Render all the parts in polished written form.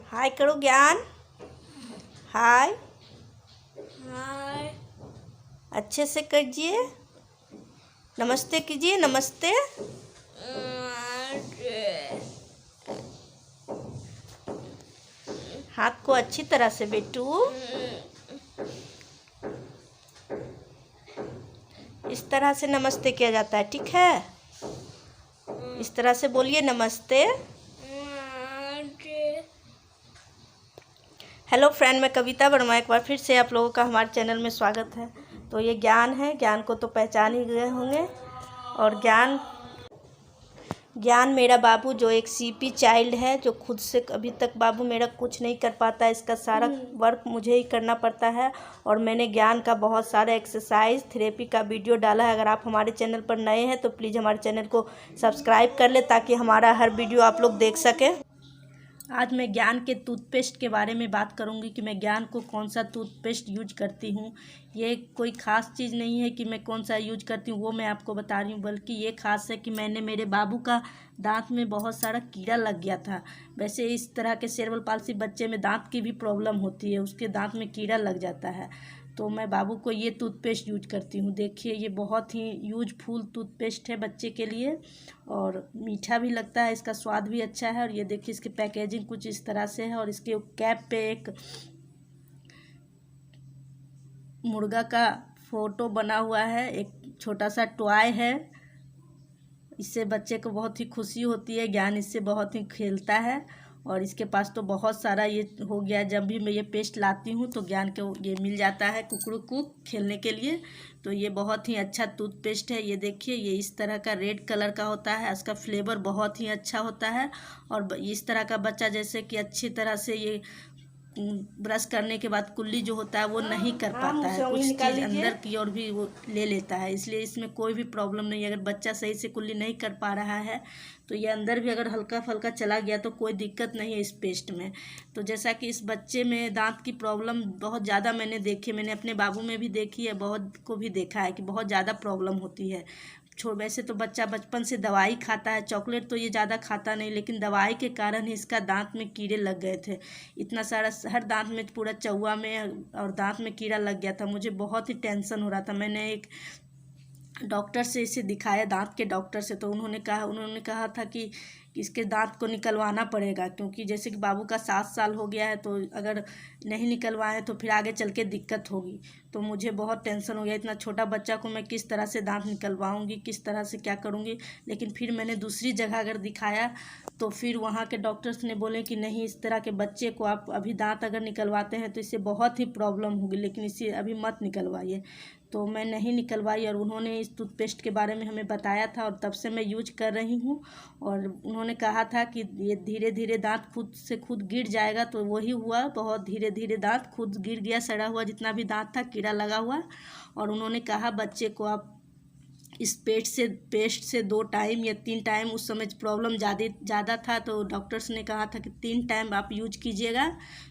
हाय करो ज्ञान। हाय हाय। अच्छे से कीजिए, नमस्ते कीजिए, नमस्ते। हाथ को अच्छी तरह से बेटू, इस तरह से नमस्ते किया जाता है, ठीक है? इस तरह से बोलिए नमस्ते। हेलो फ्रेंड, मैं कविता वर्मा, एक बार फिर से आप लोगों का हमारे चैनल में स्वागत है। तो ये ज्ञान है, ज्ञान को तो पहचान ही गए होंगे। और ज्ञान मेरा बाबू जो एक सीपी चाइल्ड है, जो खुद से अभी तक बाबू मेरा कुछ नहीं कर पाता है। इसका सारा वर्क मुझे ही करना पड़ता है। और मैंने ज्ञान का बहुत सारा एक्सरसाइज थेरेपी का वीडियो डाला है। अगर आप हमारे चैनल पर नए हैं तो प्लीज़ हमारे चैनल को सब्सक्राइब कर ले, ताकि हमारा हर वीडियो आप लोग देख सकें। आज मैं ज्ञान के टूथपेस्ट के बारे में बात करूंगी कि मैं ज्ञान को कौन सा टूथपेस्ट यूज करती हूं। ये कोई ख़ास चीज़ नहीं है कि मैं कौन सा यूज करती हूं वो मैं आपको बता रही हूं, बल्कि ये ख़ास है कि मैंने मेरे बाबू का दांत में बहुत सारा कीड़ा लग गया था। वैसे इस तरह के सेरेब्रल पाल्सी बच्चे में दांत की भी प्रॉब्लम होती है, उसके दांत में कीड़ा लग जाता है। तो मैं बाबू को ये टूथपेस्ट यूज करती हूँ। देखिए, ये बहुत ही यूजफुल टूथपेस्ट है बच्चे के लिए, और मीठा भी लगता है, इसका स्वाद भी अच्छा है। और ये देखिए, इसकी पैकेजिंग कुछ इस तरह से है, और इसके कैप पे एक मुर्गा का फोटो बना हुआ है, एक छोटा सा टॉय है। इससे बच्चे को बहुत ही खुशी होती है, ज्ञान इससे बहुत ही खेलता है। और इसके पास तो बहुत सारा ये हो गया, जब भी मैं ये पेस्ट लाती हूँ तो ज्ञान को ये मिल जाता है कुकड़ू को खेलने के लिए। तो ये बहुत ही अच्छा टूथपेस्ट है। ये देखिए, ये इस तरह का रेड कलर का होता है, इसका फ्लेवर बहुत ही अच्छा होता है। और इस तरह का बच्चा जैसे कि अच्छी तरह से ये ब्रश करने के बाद कुल्ली जो होता है वो नहीं कर पाता है, कुछ चीज़ अंदर की ओर भी वो ले लेता है। इसलिए इसमें कोई भी प्रॉब्लम नहीं है। अगर बच्चा सही से कुल्ली नहीं कर पा रहा है तो ये अंदर भी अगर हल्का फल्का चला गया तो कोई दिक्कत नहीं है इस पेस्ट में। तो जैसा कि इस बच्चे में दांत की प्रॉब्लम बहुत ज़्यादा मैंने देखी, मैंने अपने बाबू में भी देखी है, बहुत को भी देखा है कि बहुत ज़्यादा प्रॉब्लम होती है। वैसे तो बच्चा बचपन से दवाई खाता है, चॉकलेट तो ये ज़्यादा खाता नहीं, लेकिन दवाई के कारण ही इसका दांत में कीड़े लग गए थे। इतना सारा हर दांत में, पूरा चौवा में और दांत में कीड़ा लग गया था। मुझे बहुत ही टेंशन हो रहा था। मैंने एक डॉक्टर से इसे दिखाया, दांत के डॉक्टर से, तो उन्होंने कहा था कि इसके दांत को निकलवाना पड़ेगा, क्योंकि जैसे कि बाबू का 7 साल हो गया है, तो अगर नहीं निकलवाएं तो फिर आगे चल के दिक्कत होगी। तो मुझे बहुत टेंशन हो गया, इतना छोटा बच्चा को मैं किस तरह से दांत निकलवाऊंगी, किस तरह से क्या करूंगी। लेकिन फिर मैंने दूसरी जगह अगर दिखाया तो फिर वहाँ के डॉक्टर्स ने बोले कि नहीं, इस तरह के बच्चे को आप अभी दांत अगर निकलवाते हैं तो इससे बहुत ही प्रॉब्लम होगी, लेकिन इसे अभी मत निकलवाइए। तो मैं नहीं निकलवाई, और उन्होंने इस टूथपेस्ट के बारे में हमें बताया था, और तब से मैं यूज कर रही हूँ। और उन्होंने कहा था कि ये धीरे धीरे दांत खुद से खुद गिर जाएगा, तो वही हुआ, बहुत धीरे धीरे दांत खुद गिर गया, सड़ा हुआ जितना भी दांत था, कीड़ा लगा हुआ। और उन्होंने कहा बच्चे को आप इस पेस्ट से 2 टाइम या 3 टाइम, उस समय प्रॉब्लम ज़्यादा था तो डॉक्टर्स ने कहा था कि 3 टाइम आप यूज कीजिएगा,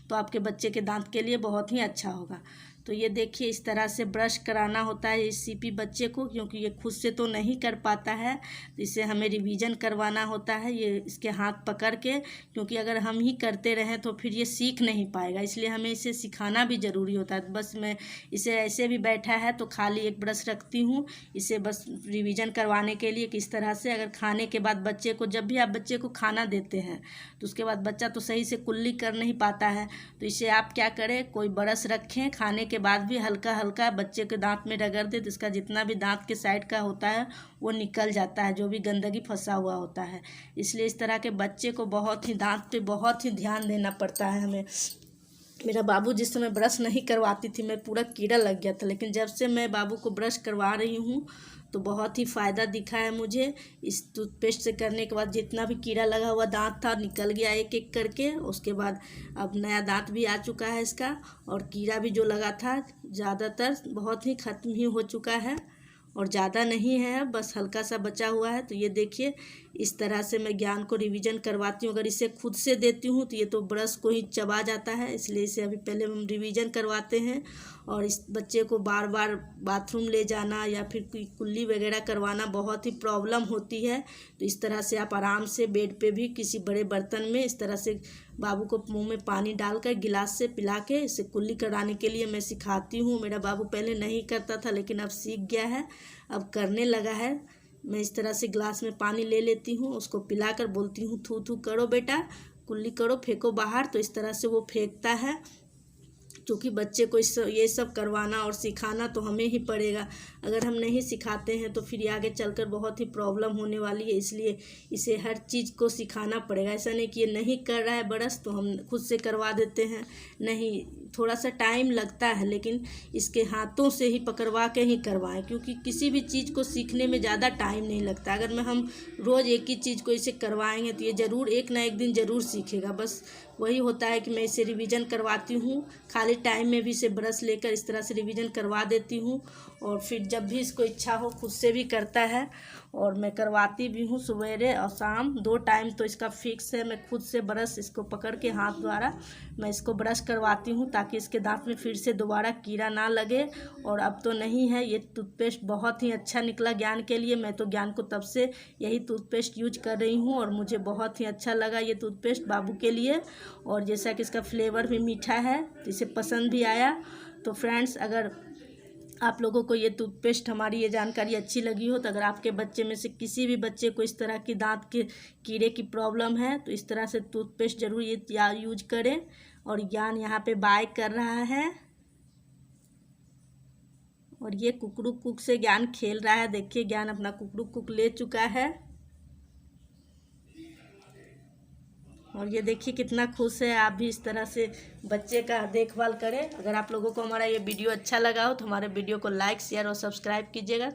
तो आपके बच्चे के दांत के लिए बहुत ही अच्छा होगा। तो ये देखिए, इस तरह से ब्रश कराना होता है इस सीपी बच्चे को, क्योंकि ये खुद से तो नहीं कर पाता है, तो इसे हमें रिवीजन करवाना होता है ये इसके हाथ पकड़ के। क्योंकि अगर हम ही करते रहें तो फिर ये सीख नहीं पाएगा, इसलिए हमें इसे सिखाना भी ज़रूरी होता है। बस मैं इसे ऐसे भी बैठा है तो खाली एक ब्रश रखती हूँ इसे बस रिवीजन करवाने के लिए, किस तरह से अगर खाने के बाद बच्चे को, जब भी आप बच्चे को खाना देते हैं तो उसके बाद बच्चा तो सही से कुल्ली कर नहीं पाता है, तो इसे आप क्या करें, कोई ब्रश रखें, खाने के बाद भी हल्का हल्का बच्चे के दांत में रगड़ दे, तो इसका जितना भी दांत के साइड का होता है वो निकल जाता है, जो भी गंदगी फंसा हुआ होता है। इसलिए इस तरह के बच्चे को बहुत ही दांत पे बहुत ही ध्यान देना पड़ता है हमें। मेरा बाबू जिस समय ब्रश नहीं करवाती थी, मैं पूरा कीड़ा लग गया था, लेकिन जब से मैं बाबू को ब्रश करवा रही हूँ तो बहुत ही फ़ायदा दिखा है मुझे। इस टूथपेस्ट से करने के बाद जितना भी कीड़ा लगा हुआ दांत था निकल गया एक एक करके। उसके बाद अब नया दांत भी आ चुका है इसका, और कीड़ा भी जो लगा था ज़्यादातर बहुत ही ख़त्म ही हो चुका है। और ज़्यादा नहीं है, बस हल्का सा बचा हुआ है। तो ये देखिए, इस तरह से मैं ज्ञान को रिवीजन करवाती हूँ। अगर इसे खुद से देती हूँ तो ये तो ब्रश को ही चबा जाता है, इसलिए इसे अभी पहले हम रिवीजन करवाते हैं। और इस बच्चे को बार बार बाथरूम ले जाना या फिर कोई कुल्ली वगैरह करवाना बहुत ही प्रॉब्लम होती है। तो इस तरह से आप आराम से बेड पे भी किसी बड़े बर्तन में इस तरह से बाबू को मुंह में पानी डालकर गिलास से पिला के इसे कुल्ली कराने के लिए मैं सिखाती हूँ। मेरा बाबू पहले नहीं करता था, लेकिन अब सीख गया है, अब करने लगा है। मैं इस तरह से गिलास में पानी ले लेती हूँ, उसको पिलाकर बोलती हूँ थू थू करो बेटा, कुल्ली करो, फेंको बाहर। तो इस तरह से वो फेंकता है। क्योंकि बच्चे को ये सब करवाना और सिखाना तो हमें ही पड़ेगा। अगर हम नहीं सिखाते हैं तो फिर आगे चलकर बहुत ही प्रॉब्लम होने वाली है, इसलिए इसे हर चीज़ को सिखाना पड़ेगा। ऐसा नहीं कि ये नहीं कर रहा है ब्रश तो हम खुद से करवा देते हैं, नहीं, थोड़ा सा टाइम लगता है, लेकिन इसके हाथों से ही पकड़वा के ही करवाएं, क्योंकि किसी भी चीज़ को सीखने में ज़्यादा टाइम नहीं लगता। अगर हम रोज़ एक ही चीज़ को इसे करवाएंगे तो ये ज़रूर एक ना एक दिन ज़रूर सीखेगा। बस वही होता है कि मैं इसे रिवीजन करवाती हूँ, खाली टाइम में भी इसे ब्रश लेकर इस तरह से रिवीजन करवा देती हूँ। और फिर जब भी इसको इच्छा हो खुद से भी करता है, और मैं करवाती भी हूँ सवेरे और शाम 2 टाइम तो इसका फिक्स है। मैं खुद से ब्रश इसको पकड़ के हाथ द्वारा मैं इसको ब्रश करवाती हूँ, ताकि इसके दांत में फिर से दोबारा कीड़ा ना लगे। और अब तो नहीं है, ये टूथपेस्ट बहुत ही अच्छा निकला ज्ञान के लिए। मैं तो ज्ञान को तब से यही टूथपेस्ट यूज कर रही हूँ और मुझे बहुत ही अच्छा लगा ये टूथपेस्ट बाबू के लिए। और जैसा कि इसका फ्लेवर भी मीठा है तो इसे पसंद भी आया। तो फ्रेंड्स, अगर आप लोगों को ये टूथपेस्ट हमारी ये जानकारी अच्छी लगी हो, तो अगर आपके बच्चे में से किसी भी बच्चे को इस तरह की दांत के कीड़े की प्रॉब्लम है तो इस तरह से टूथपेस्ट ज़रूर ये यूज करें। और ज्ञान यहाँ पे बाय कर रहा है और ये कुकड़ू कुक से ज्ञान खेल रहा है। देखिए, ज्ञान अपना कुकड़ू कुक ले चुका है और ये देखिए कितना खुश है। आप भी इस तरह से बच्चे का देखभाल करें। अगर आप लोगों को हमारा ये वीडियो अच्छा लगा हो तो हमारे वीडियो को लाइक, शेयर और सब्सक्राइब कीजिएगा।